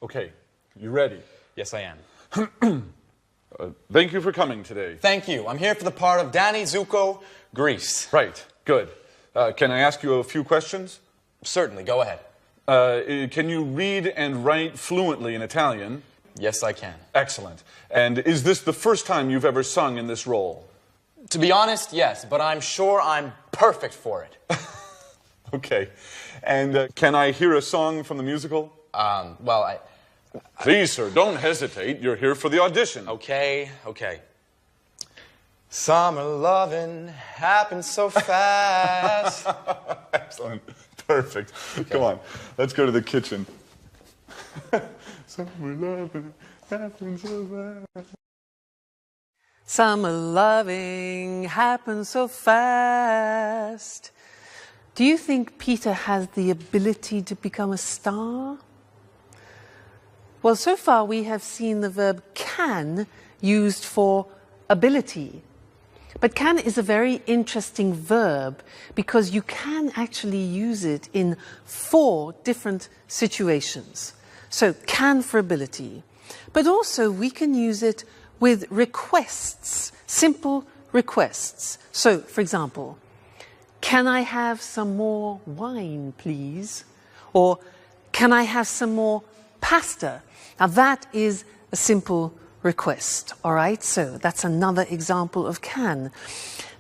Okay, you ready? Yes, I am. Thank you for coming today. Thank you. I'm here for the part of Danny Zuko, Greece. Right, good. Can I ask you a few questions? Certainly, go ahead. Can you read and write fluently in Italian? Yes, I can. Excellent. And is this the first time you've ever sung in this role? To be honest, yes, but I'm sure I'm perfect for it. Okay. And can I hear a song from the musical? Please, sir, don't hesitate. You're here for the audition. Okay. Summer loving happens so fast. Excellent. Perfect. Okay. Come on. Let's go to the kitchen. Summer loving happens so fast. Summer loving happens so fast. Do you think Peter has the ability to become a star? Well, so far we have seen the verb can used for ability. But can is a very interesting verb because you can actually use it in 4 different situations. So can for ability. But also we can use it with requests, simple requests. So, for example, can I have some more wine, please? Or can I have some more pasta? Now that is a simple request, all right? So that's another example of can.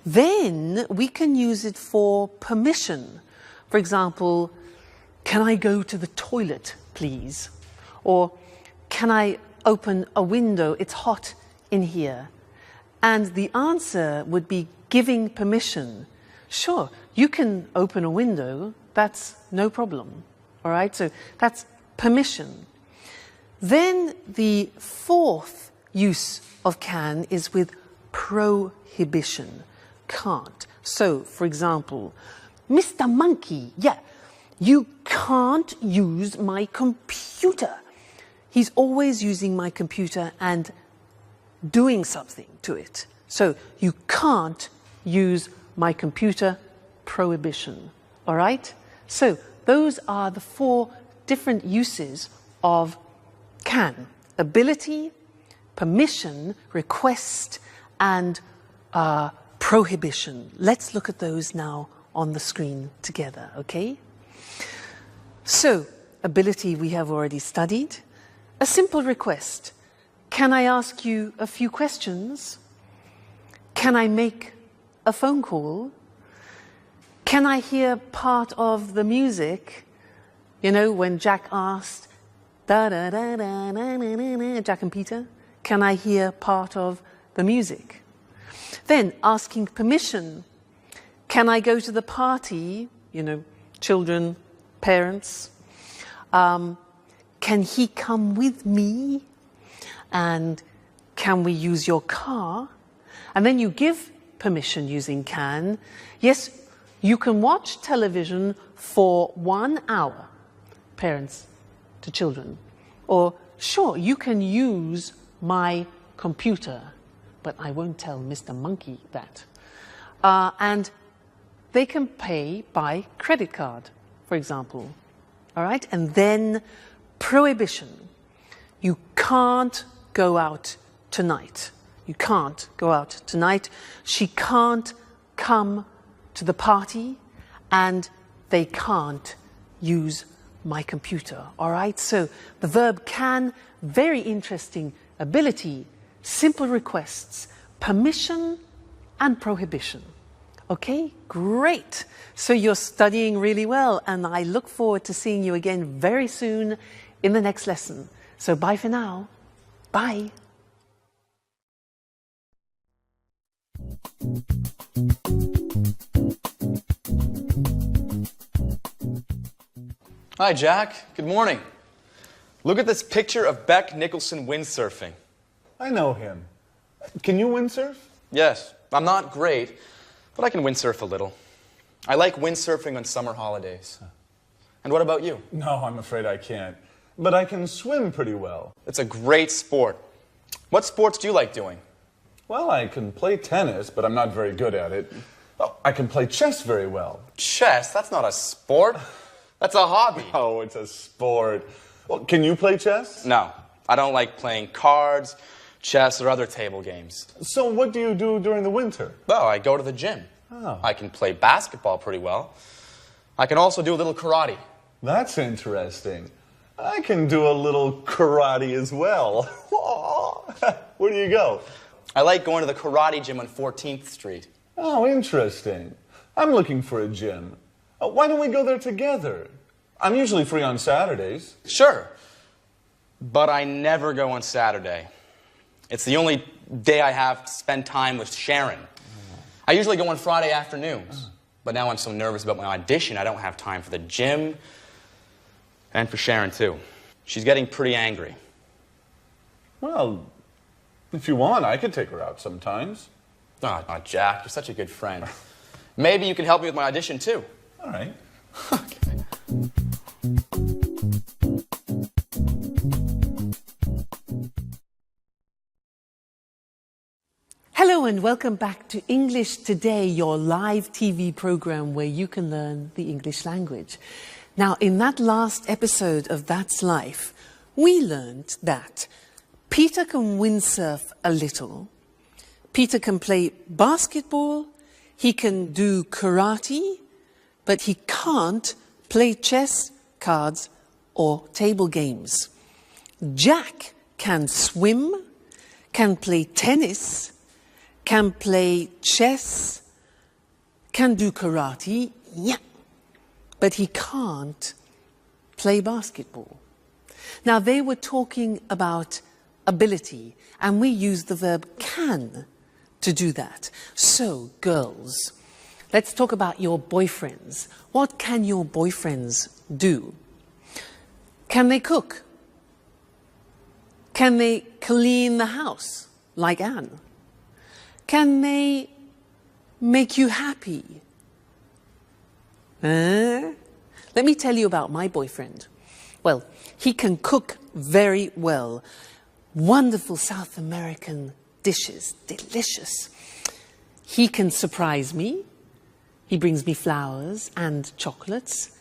Then we can use it for permission. For example, can I go to the toilet, please? Or can I open a window? It's hot in here. And the answer would be giving permission. Sure, you can open a window, that's no problem, all right? So that's permission. Then the 4th use of can is with prohibition, can't. So, for example, Mr. Monkey, you can't use my computer. He's always using my computer and doing something to it. So, you can't use my computer, prohibition, all right? So, those are the 4 different uses of can. Ability, permission, request, and prohibition. Let's look at those now on the screen together, okay? So, ability we have already studied. A simple request. Can I ask you a few questions? Can I make a phone call? Can I hear part of the music? You know, when Jack asked, da-da-da-da-da-da-da, Jack and Peter, can I hear part of the music? Then asking permission. Can I go to the party? You know, children, parents. Can he come with me? And can we use your car? And then you give permission using can. Yes, you can watch television for 1 hour, parents to children. Or, sure, you can use my computer, but I won't tell Mr. Monkey that. And they can pay by credit card, for example. All right? And then prohibition. You can't go out tonight. You can't go out tonight. She can't come to the party, and they can't use my computer. All right? So the verb can, very interesting ability, simple requests, permission and prohibition. Okay? Great. So you're studying really well, and I look forward to seeing you again very soon in the next lesson. So bye for now. Bye. Hi, Jack. Good morning. Look at this picture of Beck Nicholson windsurfing. I know him. Can you windsurf? Yes, I'm not great, but I can windsurf a little. I like windsurfing on summer holidays. And what about you? No, I'm afraid I can't. But I can swim pretty well. It's a great sport. What sports do you like doing? Well, I can play tennis, but I'm not very good at it. Oh, I can play chess very well. Chess? That's not a sport. That's a hobby. Oh, it's a sport. Well, can you play chess? No, I don't like playing cards, chess, or other table games. So what do you do during the winter? Well, I go to the gym. Oh. I can play basketball pretty well. I can also do a little karate. That's interesting. I can do a little karate as well. Where do you go? I like going to the karate gym on 14th Street. Oh, interesting. I'm looking for a gym. Why don't we go there together? I'm usually free on Saturdays. Sure, but I never go on Saturday. It's the only day I have to spend time with Sharon. I usually go on Friday afternoons, but now I'm so nervous about my audition I don't have time for the gym and for Sharon too. She's getting pretty angry. Well, if you want, I could take her out sometimes. Oh, Jack, you're such a good friend. Maybe you can help me with my audition too. All right. Okay. Hello and welcome back to English Today, your live TV program where you can learn the English language. Now, in that last episode of That's Life, we learned that Peter can windsurf a little, Peter can play basketball, he can do karate, but he can't play chess, cards, or table games. Jack can swim, can play tennis, can play chess, can do karate, yeah, but he can't play basketball. Now, they were talking about ability, and we use the verb can to do that. So, girls, let's talk about your boyfriends. What can your boyfriends do? Can they cook? Can they clean the house, like Anne? Can they make you happy? Let me tell you about my boyfriend. Well, he can cook very well. Wonderful South American dishes, delicious. He can surprise me. He brings me flowers and chocolates.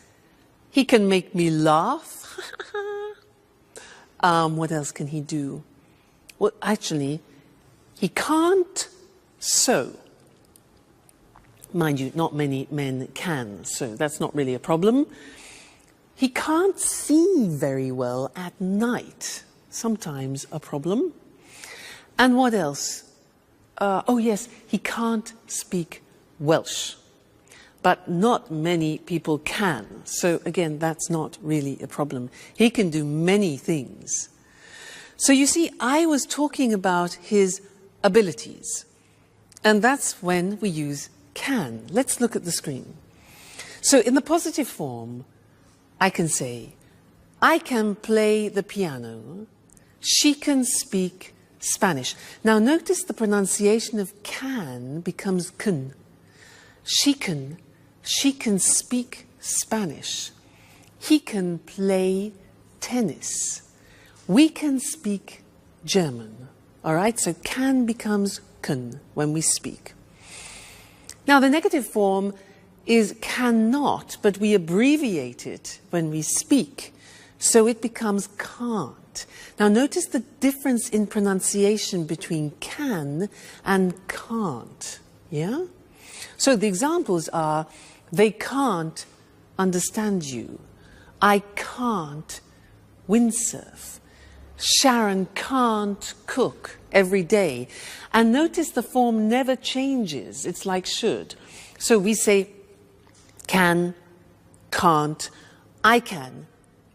He can make me laugh. What else can he do? Well, actually, he can't sew. Mind you, not many men can sew. That's not really a problem. He can't see very well at night. Sometimes a problem. And what else? Oh yes, he can't speak Welsh. But not many people can. So again, that's not really a problem. He can do many things. So you see, I was talking about his abilities. And that's when we use can. Let's look at the screen. So in the positive form, I can say, I can play the piano. She can speak Spanish. Now notice the pronunciation of can becomes can. She can speak Spanish. He can play tennis. We can speak German. All right, so can becomes can when we speak. Now the negative form is cannot, but we abbreviate it when we speak. So it becomes can't. Now notice the difference in pronunciation between can and can't. Yeah? So the examples are, they can't understand you. I can't windsurf. Sharon can't cook every day. And notice the form never changes. It's like should. So we say can, can't, I can,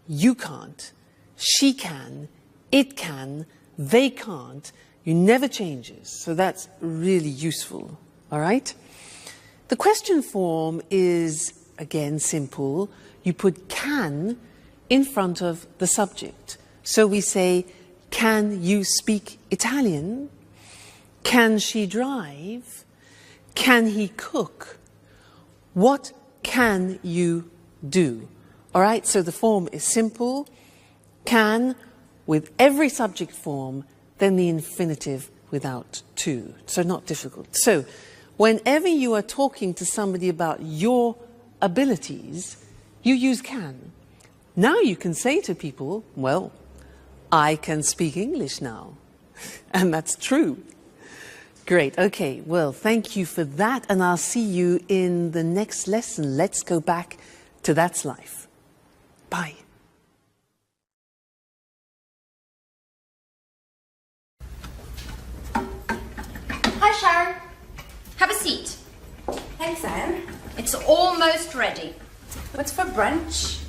you can't, she can, it can, they can't. You never changes. So that's really useful. All right? The question form is, again, simple. You put can in front of the subject. So we say, can you speak Italian? Can she drive? Can he cook? What can you do? All right, so the form is simple. Can with every subject form, then the infinitive without to. So not difficult. So whenever you are talking to somebody about your abilities, you use can. Now you can say to people, well, I can speak English now. And that's true. Great. Okay. Well, thank you for that. And I'll see you in the next lesson. Let's go back to That's Life. Bye. Hi, Sharon. Have a seat. Thanks, Anne. It's almost ready. What's for brunch?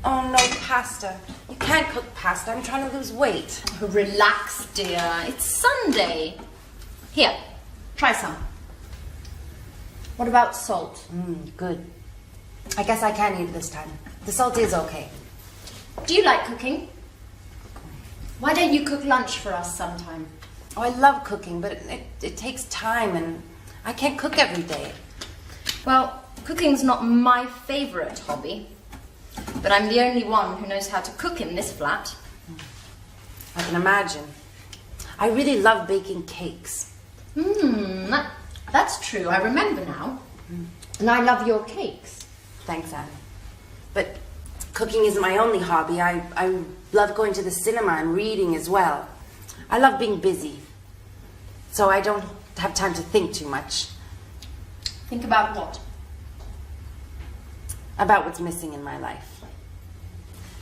Oh, no, pasta. You can't cook pasta. I'm trying to lose weight. Oh, relax, dear. It's Sunday. Here, try some. What about salt? Good. I guess I can eat this time. The salt is okay. Do you like cooking? Why don't you cook lunch for us sometime? Oh, I love cooking, but it takes time, and I can't cook every day. Well, cooking's not my favourite hobby. But I'm the only one who knows how to cook in this flat. I can imagine. I really love baking cakes. That's true. I remember now. And I love your cakes. Thanks, Anne. But cooking isn't my only hobby. I love going to the cinema and reading as well. I love being busy. So I don't have time to think too much. Think about what? About what's missing in my life.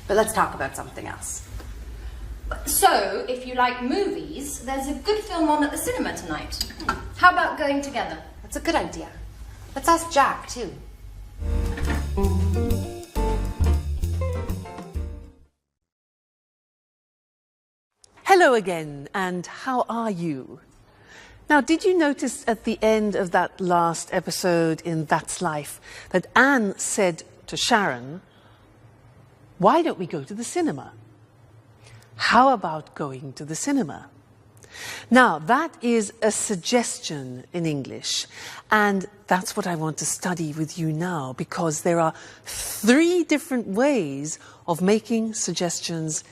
But let's talk about something else. So, if you like movies, there's a good film on at the cinema tonight. How about going together? That's a good idea. Let's ask Jack, too. Hello again, and how are you? Now, did you notice at the end of that last episode in That's Life that Anne said to Sharon, why don't we go to the cinema? How about going to the cinema? Now, that is a suggestion in English, and that's what I want to study with you now, because there are 3 different ways of making suggestions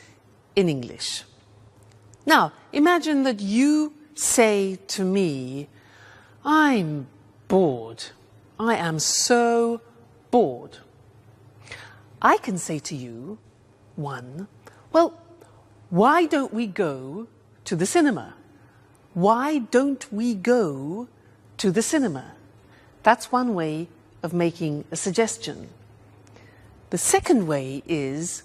in English. Now, imagine that you say to me, I'm bored. I am so bored. I can say to you, 1, well, why don't we go to the cinema? Why don't we go to the cinema? That's one way of making a suggestion. The second way is,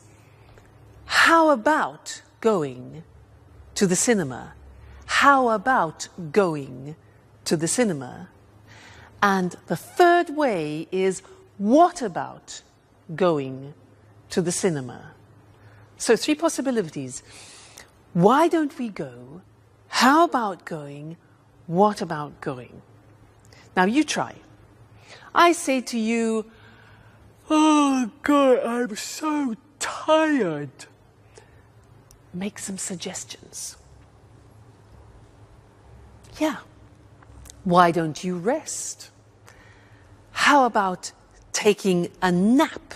how about going to the cinema? How about going to the cinema? And the third way is, what about going to the cinema? So 3 possibilities. Why don't we go? How about going? What about going? Now you try. I say to you, oh God, I'm so tired. Make some suggestions. Yeah. Why don't you rest? How about taking a nap,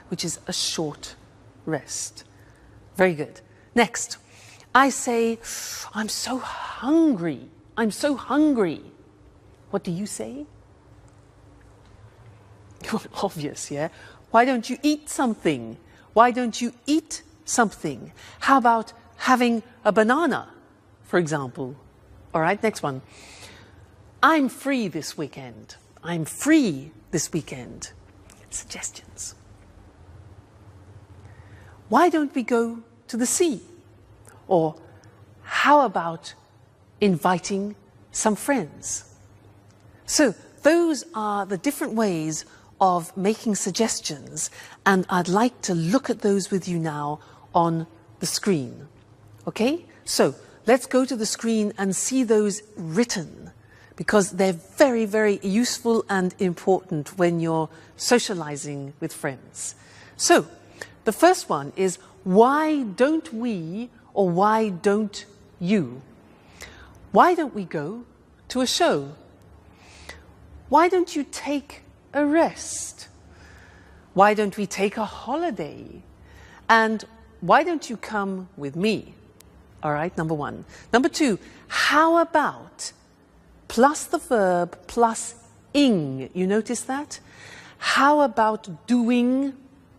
which is a short rest? Very good. Next, I say, I'm so hungry. I'm so hungry. What do you say? Obvious, yeah? Why don't you eat something? Why don't you eat something? How about having a banana, for example? All right, next one. I'm free this weekend. I'm free this weekend. Suggestions. Why don't we go to the sea? Or how about inviting some friends? So those are the different ways of making suggestions, and I'd like to look at those with you now on the screen. Okay? So let's go to the screen and see those written, because they're very, very useful and important when you're socializing with friends. So the first one is, why don't we, or why don't you? Why don't we go to a show? Why don't you take a rest? Why don't we take a holiday? And why don't you come with me? All right, number 1. Number 2, how about plus the verb plus ing? You notice that? How about doing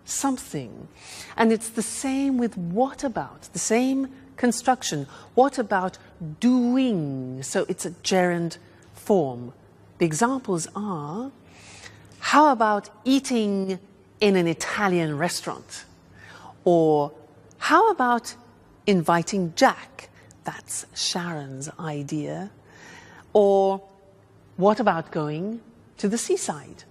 something. And it's the same with what about, the same construction. What about doing? So it's a gerund form. The examples are, how about eating in an Italian restaurant? Or how about inviting Jack? That's Sharon's idea. Or what about going to the seaside?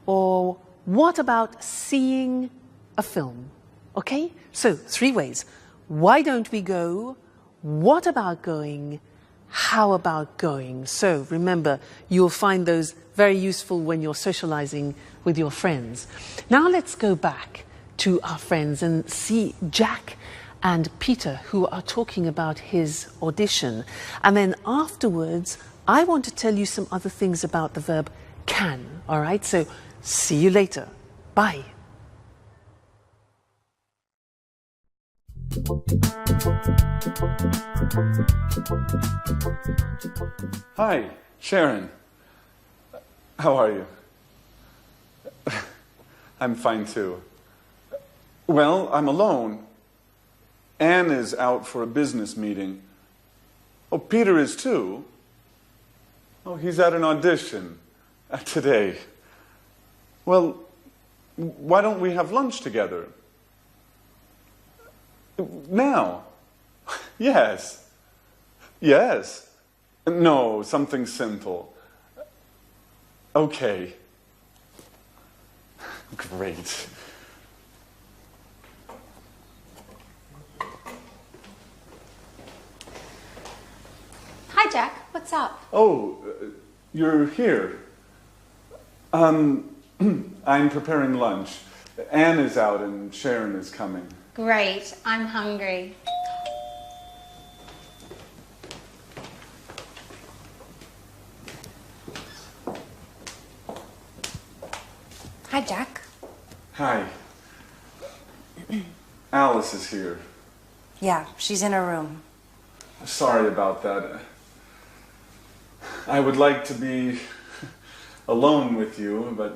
Or what about seeing a film? Okay? So 3 ways. Why don't we go? What about going? How about going? So remember, you'll find those very useful when you're socializing with your friends. Now let's go back to our friends and see Jack and Peter, who are talking about his audition. And then afterwards, I want to tell you some other things about the verb can. All right? So see you later. Bye. Hi, Sharon. How are you? I'm fine too. Well, I'm alone. Anne is out for a business meeting. Oh, Peter is too. Oh, he's at an audition today. Well, why don't we have lunch together? Now? Yes. Yes. No, something simple. Okay. Great. Hi, Jack. What's up? Oh, you're here. I'm preparing lunch. Anne is out and Sharon is coming. Great. I'm hungry. Hi, Jack. Hi. Alice is here. Yeah, she's in her room. Sorry about that. I would like to be alone with you, but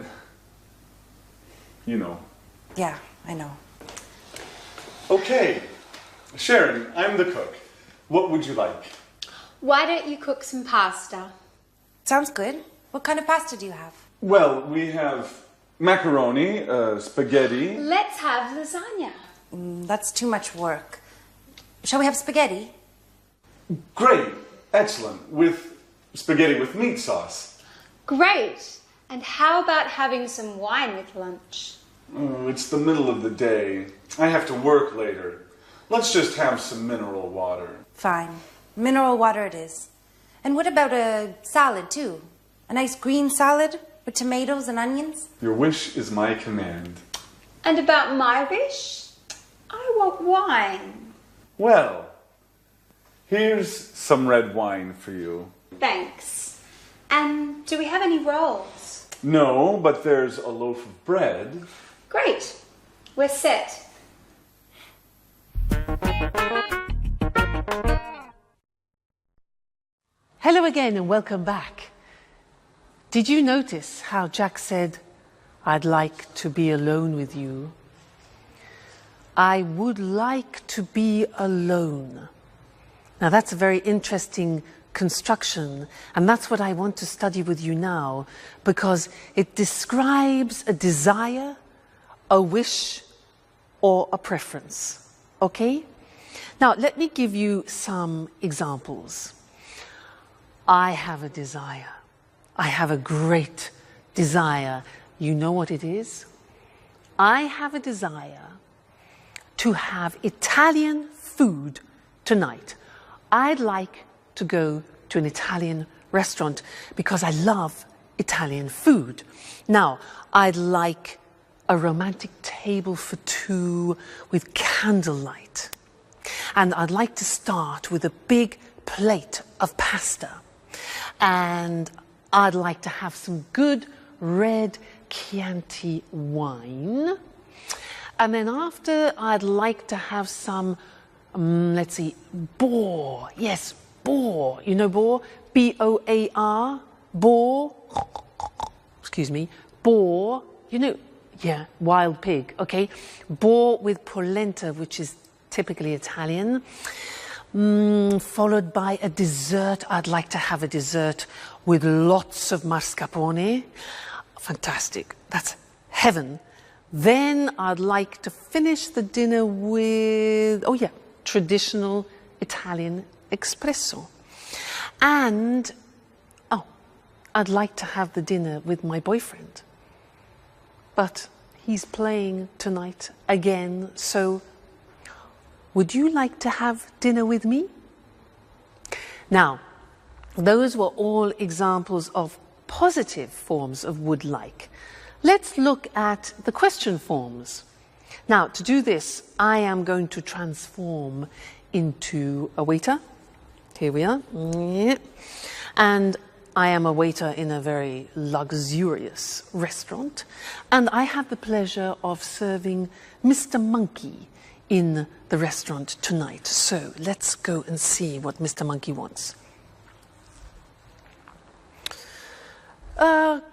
you know. Yeah, I know. Okay, Sharon, I'm the cook. What would you like? Why don't you cook some pasta? Sounds good. What kind of pasta do you have? Well, we have macaroni, spaghetti. Let's have lasagna. That's too much work. Shall we have spaghetti? Great, excellent, with spaghetti with meat sauce. Great. And how about having some wine with lunch? Oh, it's the middle of the day. I have to work later. Let's just have some mineral water. Fine. Mineral water it is. And what about a salad, too? A nice green salad with tomatoes and onions? Your wish is my command. And about my wish? I want wine. Well, here's some red wine for you. Thanks. And do we have any rolls? No, but there's a loaf of bread. Great. We're set. Hello again and welcome back. Did you notice how Jack said, I'd like to be alone with you? I would like to be alone. Now that's a very interesting construction, and that's what I want to study with you now, because it describes a desire, a wish, or a preference. Okay? Now let me give you some examples. I have a desire. I have a great desire. You know what it is? I have a desire to have Italian food tonight. I'd like to go to an Italian restaurant because I love Italian food. Now, I'd like a romantic table for two with candlelight. And I'd like to start with a big plate of pasta. And I'd like to have some good red Chianti wine. And then after, I'd like to have some, let's see, boar. Yes, boar. You know boar? B-O-A-R. Boar. Excuse me. Boar. You know, Yeah, wild pig, okay. Boar with polenta, which is typically Italian. Followed by a dessert. I'd like to have a dessert with lots of mascarpone. Fantastic. That's heaven. Then I'd like to finish the dinner with, oh yeah, traditional Italian espresso. And, oh, I'd like to have the dinner with my boyfriend. But he's playing tonight again, so would you like to have dinner with me? Now, those were all examples of positive forms of would like. Let's look at the question forms. Now, to do this, I am going to transform into a waiter. Here we are. And I am a waiter in a very luxurious restaurant. And I have the pleasure of serving Mr. Monkey in the restaurant tonight. So let's go and see what Mr. Monkey wants.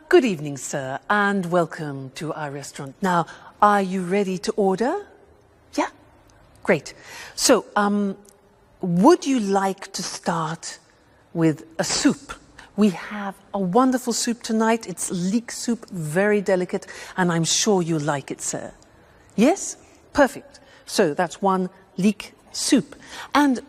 Good evening, sir, and welcome to our restaurant. Now, are you ready to order? Yeah? Great. So, would you like to start with a soup? We have a wonderful soup tonight. It's leek soup, very delicate, and I'm sure you like it, sir. Yes? Perfect. So that's one leek soup. And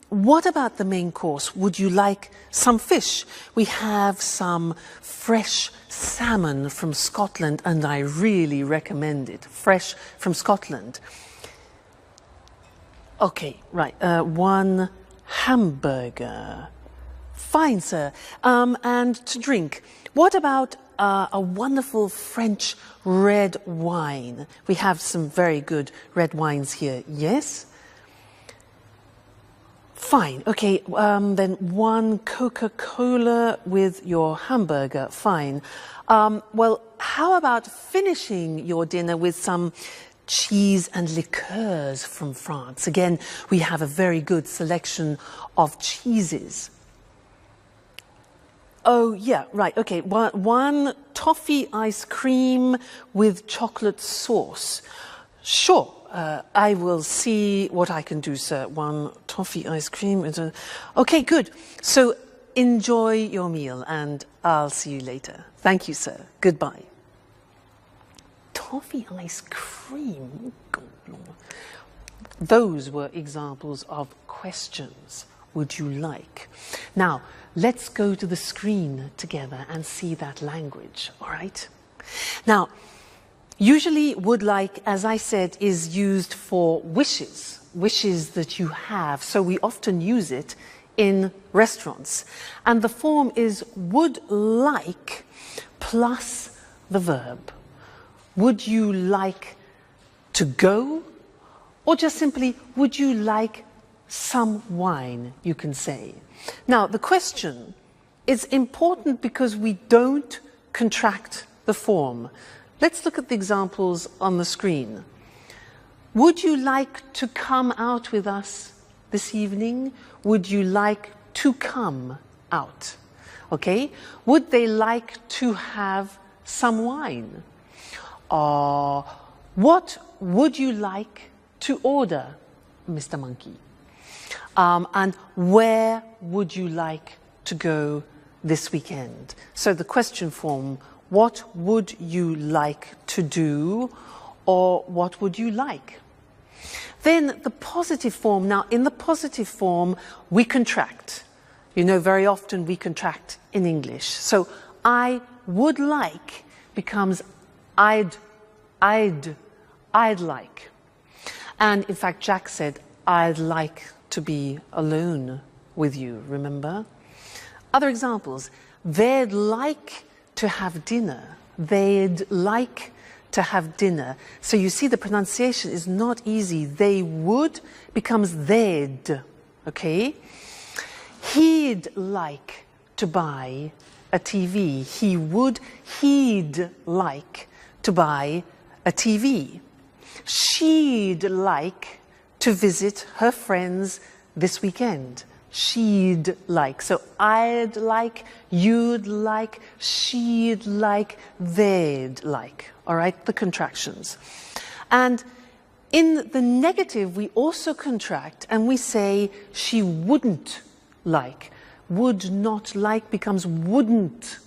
what about the main course? Would you like some fish? We have some fresh salmon from Scotland, and I really recommend it. Fresh from Scotland. Okay, right. One hamburger. Fine, sir. And to drink, what about a wonderful French red wine? We have some very good red wines here. Yes? Fine. Okay, then one Coca-Cola with your hamburger. Fine. Well, how about finishing your dinner with some cheese and liqueurs from France? Again, we have a very good selection of cheeses. Oh, yeah, right, okay. One toffee ice cream with chocolate sauce. Sure, I will see what I can do, sir. One toffee ice cream. Okay, good. So enjoy your meal, and I'll see you later. Thank you, sir. Goodbye. Toffee ice cream? God, Lord. Those were examples of questions. Would you like? Now, let's go to the screen together and see that language, all right? Now, usually would like, as I said, is used for wishes that you have. So we often use it in restaurants. And the form is would like plus the verb. Would you like to go? Or just simply, would you like some wine, you can say. Now, the question is important because we don't contract the form. Let's look at the examples on the screen. Would you like to come out with us this evening? Would you like to come out? Okay? Would they like to have some wine? What would you like to order, Mr. Monkey? And where would you like to go this weekend? So the question form, what would you like to do, or what would you like? Then the positive form. Now, in the positive form, we contract. You know, very often we contract in English. So I would like becomes I'd like. And in fact, Jack said, I'd like to be alone with you, remember? Other examples, they'd like to have dinner. They'd like to have dinner. So you see the pronunciation is not easy. They would becomes they'd, okay? He'd like to buy a TV. He'd like to buy a TV. She'd like to visit her friends this weekend. she'd like. So I'd like, you'd like, she'd like, they'd like. All right, the contractions. And in the negative, we also contract and we say she wouldn't like. Would not like becomes wouldn't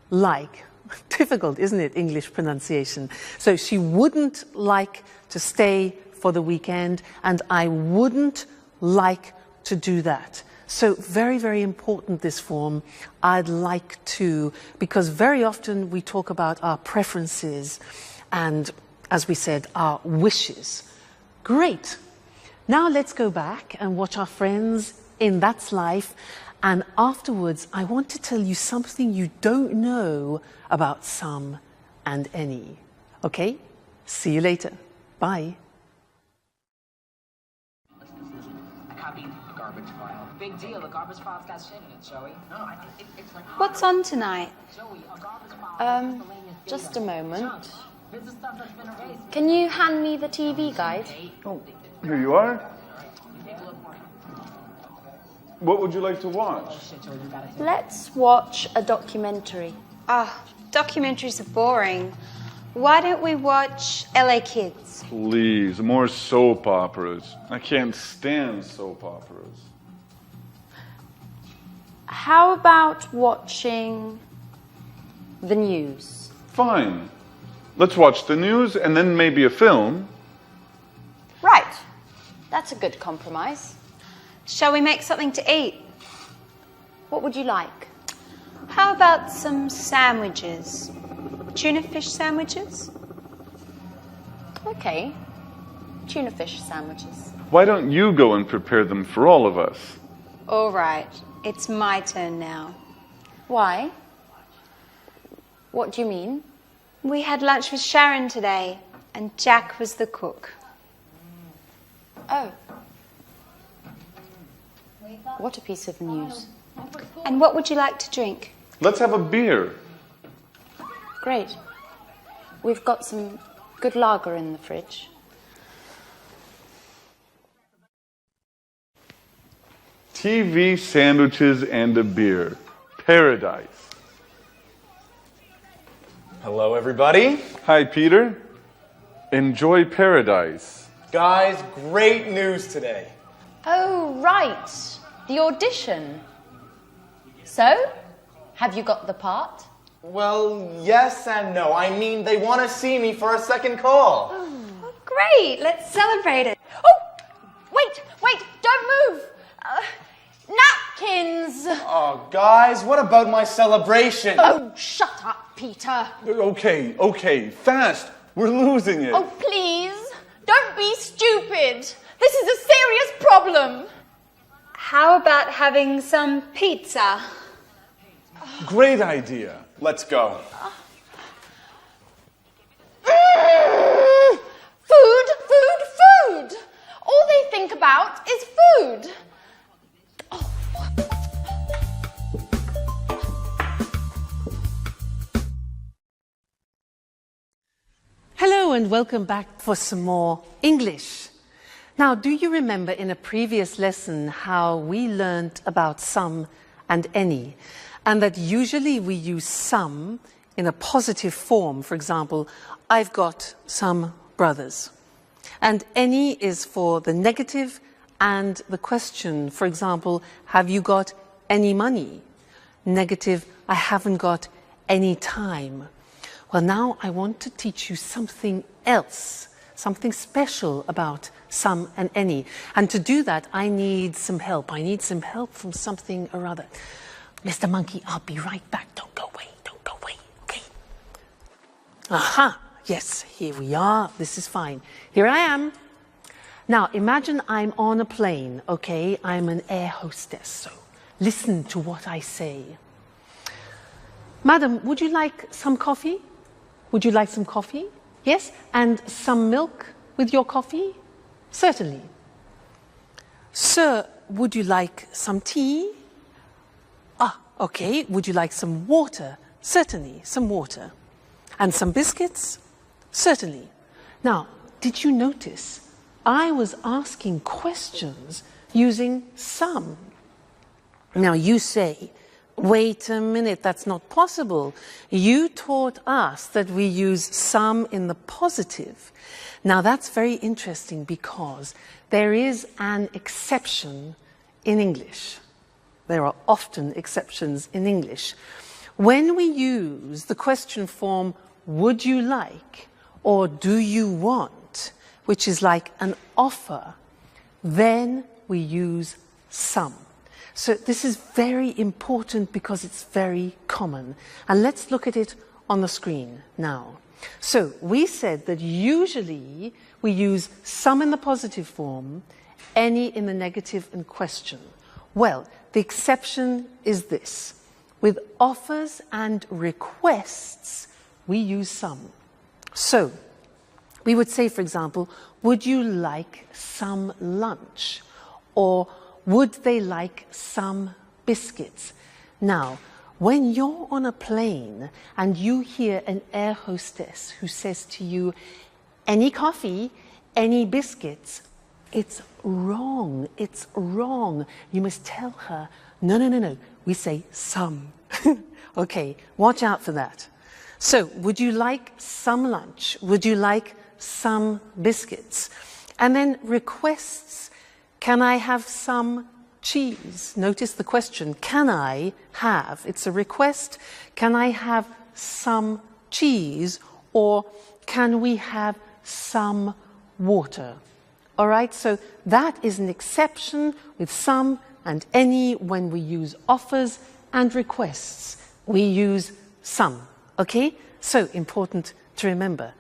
like. Difficult, isn't it, English pronunciation? So she wouldn't like to stay for the weekend, and I wouldn't like to do that. So very, very important, this form, I'd like to, because very often we talk about our preferences and, as we said, our wishes. Great. Now let's go back and watch our friends in That's Life. And afterwards, I want to tell you something you don't know about some and any. Okay? See you later. Bye. Big deal, the garbage file's got shit in it, Joey. No, it's like... What's on tonight? Joey, a garbage file... Just a moment. Can you hand me the TV guide? Oh, here you are. What would you like to watch? Let's watch a documentary. Ah, documentaries are boring. Why don't we watch LA Kids? Please, more soap operas. I can't stand soap operas. How about watching the news? Fine. Let's watch the news and then maybe a film. Right. That's a good compromise. Shall we make something to eat? What would you like? How about some sandwiches? Tuna fish sandwiches? Okay. Tuna fish sandwiches. Why don't you go and prepare them for all of us? All right, it's my turn now. Why? What do you mean? We had lunch with Sharon today, and Jack was the cook. Oh. What a piece of news. And what would you like to drink? Let's have a beer. Great. We've got some good lager in the fridge. TV, sandwiches, and a beer. Paradise. Hello, everybody. Hi, Peter. Enjoy paradise. Guys, great news today. Oh, right. The audition. So, have you got the part? Well, yes and no. I mean, they want to see me for a second call. Oh, great, let's celebrate it. Oh, wait, don't move. Napkins. Oh, guys, what about my celebration? Oh, shut up, Peter. Okay, fast. We're losing it. Oh, please, don't be stupid. This is a serious problem. How about having some pizza? Great idea. Let's go. Food. All they think about is food. Hello and welcome back for some more English. Now, do you remember in a previous lesson how we learned about some and any, and that usually we use some in a positive form? For example, I've got some brothers. And any is for the negative and the question. For example, have you got any money? Negative, I haven't got any time. Well, now I want to teach you something else, something special about some and any. And to do that, I need some help. I need some help from something or other. Mr. Monkey, I'll be right back. Don't go away, okay? Aha, yes, here we are. This is fine. Here I am. Now, imagine I'm on a plane, okay? I'm an air hostess, so listen to what I say. Madam, would you like some coffee? Would you like some coffee? Yes? And some milk with your coffee? Certainly. Sir, would you like some tea? Ah, okay. Would you like some water? Certainly, some water. And some biscuits? Certainly. Now, did you notice I was asking questions using some. Now you say, wait a minute, that's not possible. You taught us that we use some in the positive. Now that's very interesting because there is an exception in English. There are often exceptions in English. When we use the question form, would you like, or do you want, which is like an offer, then we use some. So this is very important because it's very common. And let's look at it on the screen now. So we said that usually we use some in the positive form, any in the negative and question. Well, the exception is this. With offers and requests, we use some. So we would say, for example, would you like some lunch? Or would they like some biscuits? Now, when you're on a plane and you hear an air hostess who says to you, any coffee, any biscuits, it's wrong, it's wrong. You must tell her, no, no, no, no, we say some. Okay, watch out for that. So, would you like some lunch? Would you like some biscuits? And then requests, can I have some cheese? Notice the question, can I have? It's a request. Can I have some cheese? Or can we have some water? All right, so that is an exception with some and any when we use offers and requests. We use some, okay? So important to remember.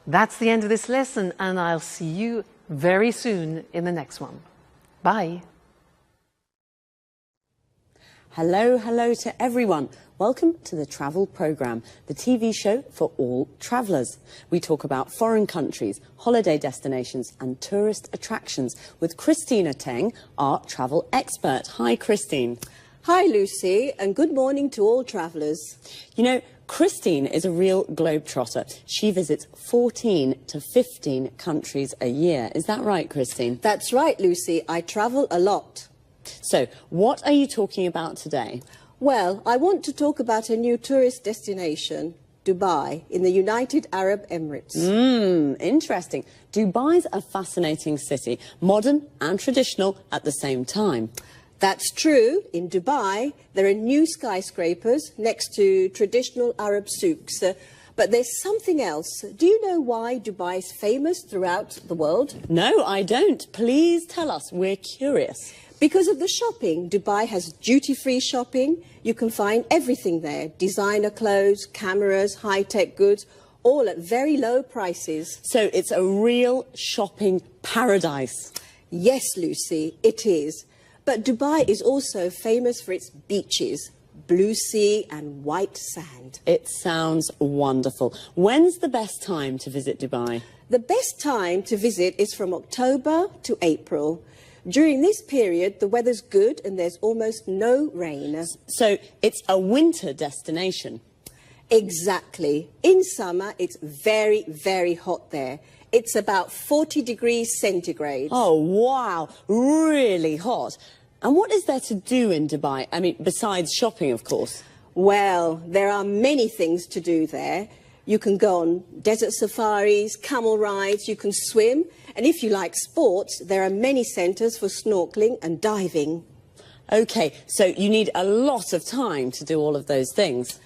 That's the end of this lesson, and I'll see you very soon in the next one. Bye. Hello, hello to everyone. Welcome to the Travel Programme, the TV show for all travellers. We talk about foreign countries, holiday destinations and tourist attractions with Christina Teng, our travel expert. Hi, Christine. Hi, Lucy, and good morning to all travellers. You know, Christine is a real globetrotter. She visits 14 to 15 countries a year. Is that right, Christine? That's right, Lucy. I travel a lot. So, what are you talking about today? Well, I want to talk about a new tourist destination, Dubai, in the United Arab Emirates. Interesting. Dubai's a fascinating city, modern and traditional at the same time. That's true. In Dubai, there are new skyscrapers next to traditional Arab souks. But there's something else. Do you know why Dubai is famous throughout the world? No, I don't. Please tell us. We're curious. Because of the shopping. Dubai has duty-free shopping. You can find everything there. Designer clothes, cameras, high-tech goods, all at very low prices. So it's a real shopping paradise. Yes, Lucy, it is. But Dubai is also famous for its beaches, blue sea and white sand. It sounds wonderful. When's the best time to visit Dubai? The best time to visit is from October to April. During this period, the weather's good and there's almost no rain. So it's a winter destination. Exactly. In summer, it's very, very hot there. It's about 40 degrees centigrade. Oh, wow. Really hot. And what is there to do in Dubai? I mean, besides shopping, of course. Well, there are many things to do there. You can go on desert safaris, camel rides, you can swim. And if you like sports, there are many centres for snorkeling and diving. OK, so you need a lot of time to do all of those things.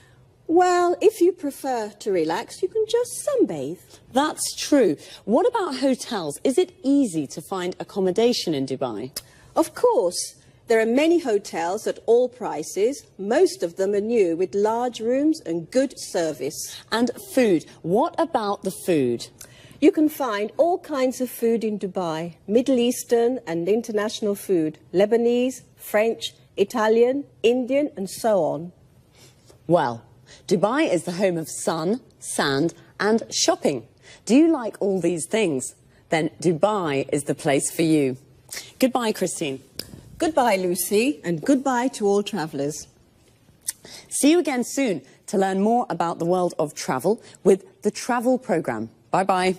Well, if you prefer to relax, you can just sunbathe. That's true. What about hotels? Is it easy to find accommodation in Dubai? Of course. There are many hotels at all prices. Most of them are new, with large rooms and good service. And food. What about the food? You can find all kinds of food in Dubai. Middle Eastern and international food. Lebanese, French, Italian, Indian and so on. Well, Dubai is the home of sun, sand and shopping. Do you like all these things? Then Dubai is the place for you. Goodbye, Christine. Goodbye, Lucy, and goodbye to all travellers. See you again soon to learn more about the world of travel with the Travel Programme. Bye-bye.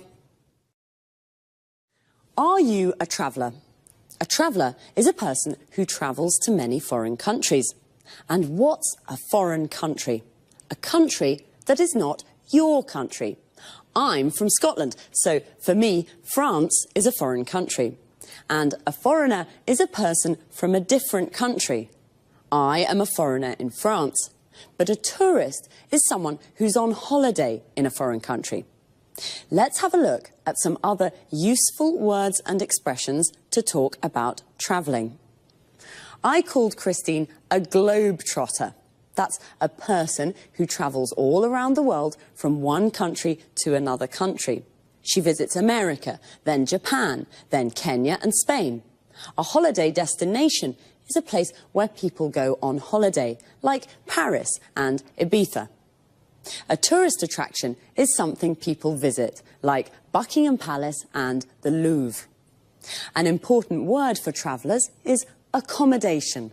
Are you a traveller? A traveller is a person who travels to many foreign countries. And what's a foreign country? A country that is not your country. I'm from Scotland, so for me, France is a foreign country. And a foreigner is a person from a different country. I am a foreigner in France, but a tourist is someone who's on holiday in a foreign country. Let's have a look at some other useful words and expressions to talk about travelling. I called Christine a globe-trotter. That's a person who travels all around the world from one country to another country. She visits America, then Japan, then Kenya and Spain. A holiday destination is a place where people go on holiday, like Paris and Ibiza. A tourist attraction is something people visit, like Buckingham Palace and the Louvre. An important word for travellers is accommodation.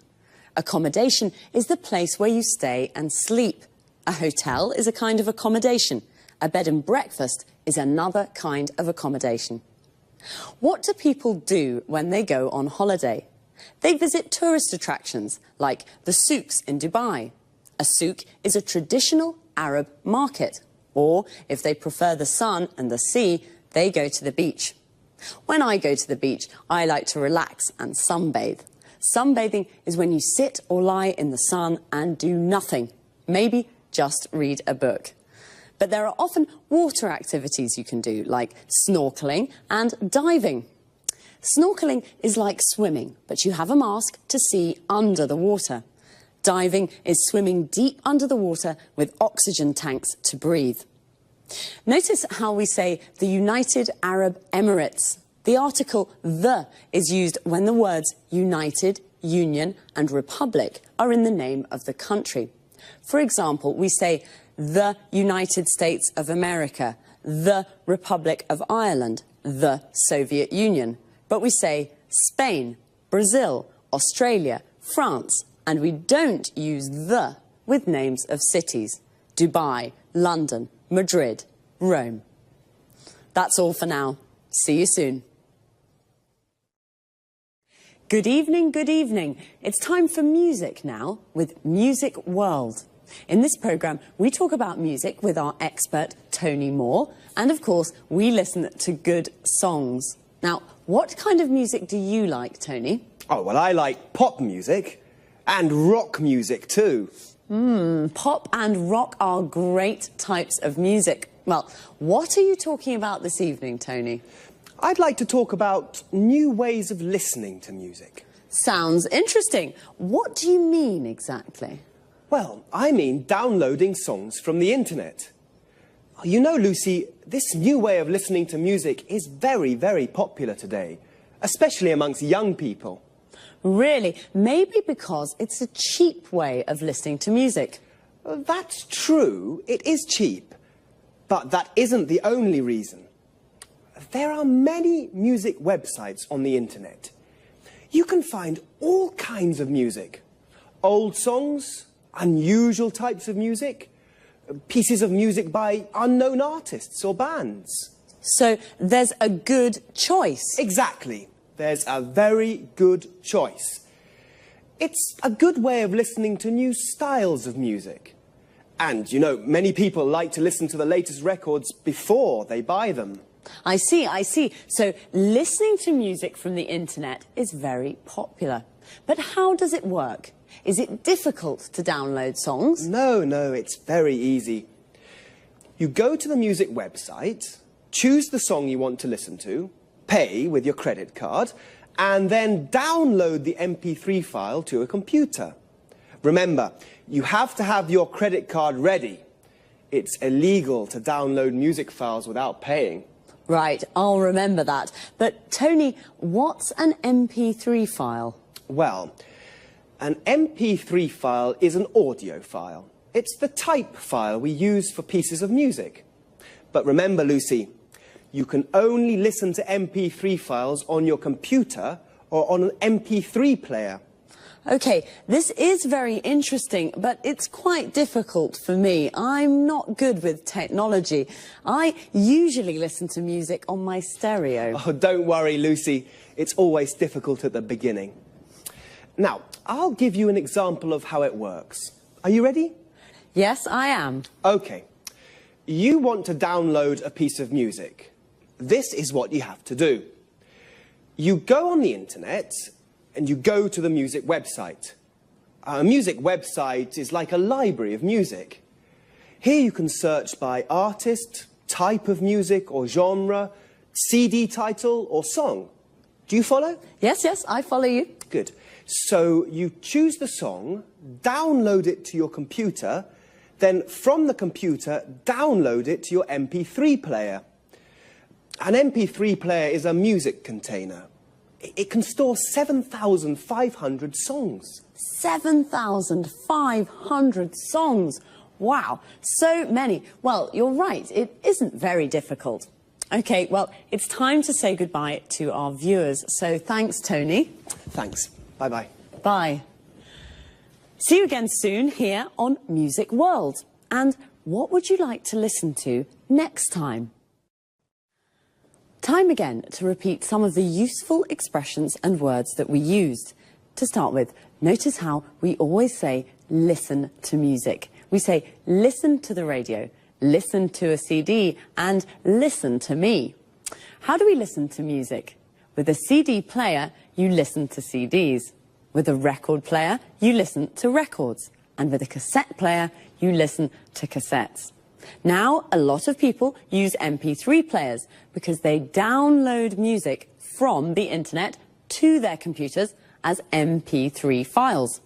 Accommodation is the place where you stay and sleep. A hotel is a kind of accommodation. A bed and breakfast is another kind of accommodation. What do people do when they go on holiday? They visit tourist attractions, like the souks in Dubai. A souk is a traditional Arab market. Or, if they prefer the sun and the sea, they go to the beach. When I go to the beach, I like to relax and sunbathe. Sunbathing is when you sit or lie in the sun and do nothing. Maybe just read a book. But there are often water activities you can do, like snorkeling and diving. Snorkeling is like swimming, but you have a mask to see under the water. Diving is swimming deep under the water with oxygen tanks to breathe. Notice how we say the United Arab Emirates. The article the is used when the words United, Union and Republic are in the name of the country. For example, we say the United States of America, the Republic of Ireland, the Soviet Union. But we say Spain, Brazil, Australia, France, and we don't use the with names of cities. Dubai, London, Madrid, Rome. That's all for now. See you soon. Good evening, good evening. It's time for music now with Music World. In this programme, we talk about music with our expert, Tony Moore, and of course, we listen to good songs. Now, what kind of music do you like, Tony? Oh, well, I like pop music and rock music too. Pop and rock are great types of music. Well, what are you talking about this evening, Tony? I'd like to talk about new ways of listening to music. Sounds interesting. What do you mean exactly? Well, I mean downloading songs from the internet. You know, Lucy, this new way of listening to music is very, very popular today, especially amongst young people. Really? Maybe because it's a cheap way of listening to music. That's true, it is cheap, but that isn't the only reason. There are many music websites on the internet. You can find all kinds of music. Old songs, unusual types of music, pieces of music by unknown artists or bands. So there's a good choice. Exactly. There's a very good choice. It's a good way of listening to new styles of music. And, you know, many people like to listen to the latest records before they buy them. I see, I see. So listening to music from the internet is very popular. But how does it work? Is it difficult to download songs? No, it's very easy. You go to the music website, choose the song you want to listen to, pay with your credit card, and then download the MP3 file to a computer. Remember, you have to have your credit card ready. It's illegal to download music files without paying. Right, I'll remember that. But, Tony, what's an MP3 file? Well, an MP3 file is an audio file. It's the type file we use for pieces of music. But remember, Lucy, you can only listen to MP3 files on your computer or on an MP3 player. OK, this is very interesting, but it's quite difficult for me. I'm not good with technology. I usually listen to music on my stereo. Oh, don't worry, Lucy. it's always difficult at the beginning. Now, I'll give you an example of how it works. Are you ready? Yes, I am. Okay. You want to download a piece of music. This is what you have to do. You go on the internet and you go to the music website. A music website is like a library of music. Here you can search by artist, type of music or genre, CD title or song. Do you follow? Yes, yes, I follow you. Good. So you choose the song, download it to your computer, then from the computer, download it to your MP3 player. An MP3 player is a music container. It can store 7,500 songs. 7,500 songs. Wow, so many. Well, you're right, it isn't very difficult. Okay, well, it's time to say goodbye to our viewers. So thanks, Tony. Thanks. Bye-bye. Bye. See you again soon here on Music World. And what would you like to listen to next time? Time again to repeat some of the useful expressions and words that we used. To start with, notice how we always say listen to music. We say listen to the radio, listen to a CD, and listen to me. How do we listen to music? With a CD player, you listen to CDs. With a record player, you listen to records. And with a cassette player, you listen to cassettes. Now, a lot of people use MP3 players because they download music from the internet to their computers as MP3 files.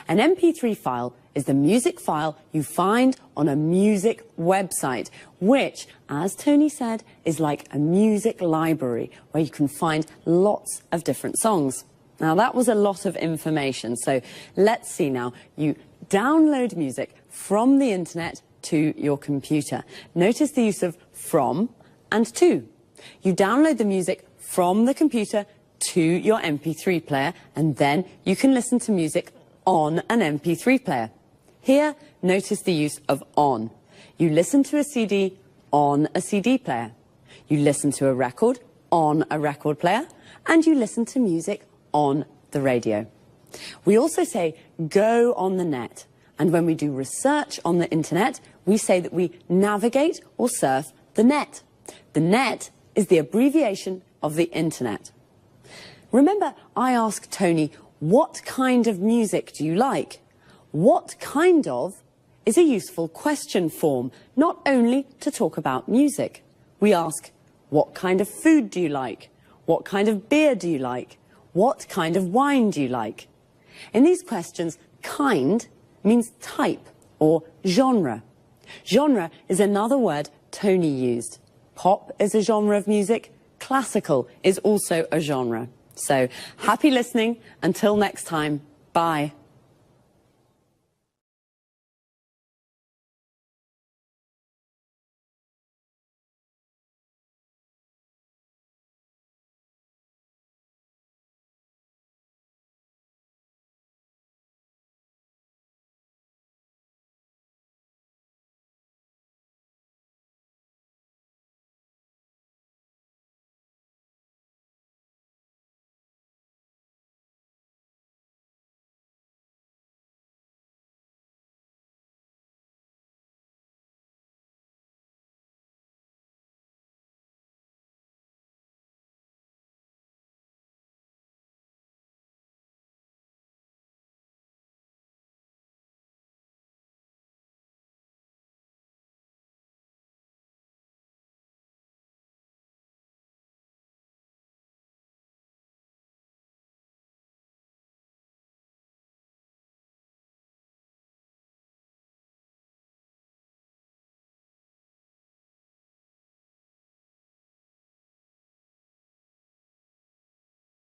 An MP3 file is the music file you find on a music website, which, as Tony said, is like a music library where you can find lots of different songs. Now, that was a lot of information, so let's see now. You download music from the internet to your computer. Notice the use of from and to. You download the music from the computer to your MP3 player, and then you can listen to music on an MP3 player. Here, notice the use of on. You listen to a CD on a CD player. You listen to a record on a record player, and you listen to music on the radio. We also say go on the net. And when we do research on the internet, we say that we navigate or surf the net. The net is the abbreviation of the internet. Remember, I asked Tony, what kind of music do you like? What kind of is a useful question form, not only to talk about music. We ask, what kind of food do you like? What kind of beer do you like? What kind of wine do you like? In these questions, kind means type or genre. Genre is another word Tony used. Pop is a genre of music. Classical is also a genre. So, happy listening. Until next time, bye.